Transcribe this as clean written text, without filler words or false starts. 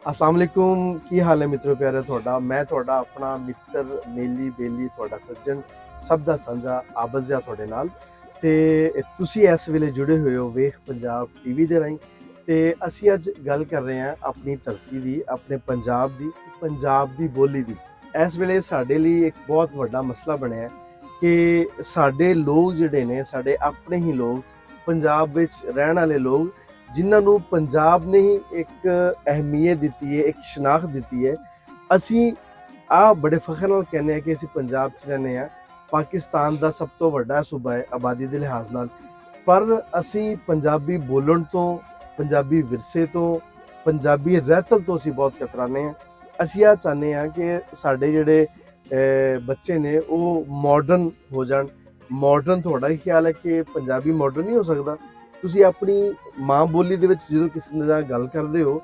अस्सलाम वालेकुम की हाल है मित्रों प्यारे ਤੁਹਾਡਾ ਮੈਂ ਤੁਹਾਡਾ ਆਪਣਾ ਮਿੱਤਰ ਮੇਲੀ ਬੇਲੀ ਤੁਹਾਡਾ ਸੱਜਣ ਸਭ ਦਾ ਸਾਂਝਾ ਆਬਜ਼ ਜਿਹਾ ਤੁਹਾਡੇ ਨਾਲ ਤੇ ਤੁਸੀਂ ਇਸ ਵੇਲੇ ਜੁੜੇ ਹੋਏ ਹੋ ਵੇਖ ਪੰਜਾਬ ਟੀਵੀ ਦੇ ਰਾਹੀਂ ਤੇ ਅਸੀਂ ਅੱਜ ਗੱਲ ਕਰ ਰਹੇ ਹਾਂ ਆਪਣੀ ਧਰਤੀ ਦੀ ਆਪਣੇ ਪੰਜਾਬ ਦੀ ਬੋਲੀ ਦੀ। ਇਸ ਵੇਲੇ ਸਾਡੇ ਲਈ ਇੱਕ ਬਹੁਤ ਵੱਡਾ ਮਸਲਾ ਬਣਿਆ ਹੈ ਕਿ ਸਾਡੇ ਲੋਕ ਜਿਹੜੇ ਨੇ ਸਾਡੇ ਆਪਣੇ ਹੀ ਲੋਕ ਪੰਜਾਬ ਵਿੱਚ ਰਹਿਣ ਵਾਲੇ ਲੋਕ ਜਿਨ੍ਹਾਂ ਨੂੰ ਪੰਜਾਬ ਨੇ ਹੀ ਇੱਕ ਅਹਿਮੀਅਤ ਦਿੱਤੀ ਹੈ, ਇੱਕ ਸ਼ਨਾਖਤ ਦਿੱਤੀ ਹੈ। ਅਸੀਂ ਬੜੇ ਫਖਰ ਨਾਲ ਕਹਿੰਦੇ ਹਾਂ ਕਿ ਅਸੀਂ ਪੰਜਾਬ 'ਚ ਰਹਿੰਦੇ ਹਾਂ। ਪਾਕਿਸਤਾਨ ਦਾ ਸਭ ਤੋਂ ਵੱਡਾ ਸੂਬਾ ਹੈ ਆਬਾਦੀ ਦੇ ਲਿਹਾਜ਼ ਨਾਲ, ਪਰ ਅਸੀਂ ਪੰਜਾਬੀ ਬੋਲਣ ਤੋਂ, ਪੰਜਾਬੀ ਵਿਰਸੇ ਤੋਂ, ਪੰਜਾਬੀ ਰਹਿਤਲ ਤੋਂ ਅਸੀਂ ਬਹੁਤ ਕਤਰਾਉਂਦੇ ਹਾਂ। ਅਸੀਂ ਚਾਹੁੰਦੇ ਹਾਂ ਕਿ ਸਾਡੇ ਜਿਹੜੇ ਬੱਚੇ ਨੇ ਉਹ ਮਾਡਰਨ ਹੋ ਜਾਣ। ਮਾਡਰਨ ਤੁਹਾਡਾ ਹੀ ਖਿਆਲ ਹੈ ਕਿ ਪੰਜਾਬੀ ਮਾਡਰਨ ਨਹੀਂ ਹੋ ਸਕਦਾ? ਤੁਸੀਂ ਆਪਣੀ ਮਾਂ ਬੋਲੀ ਦੇ ਵਿੱਚ ਜਦੋਂ ਕਿਸੇ ਨਾਲ ਗੱਲ ਕਰਦੇ ਹੋ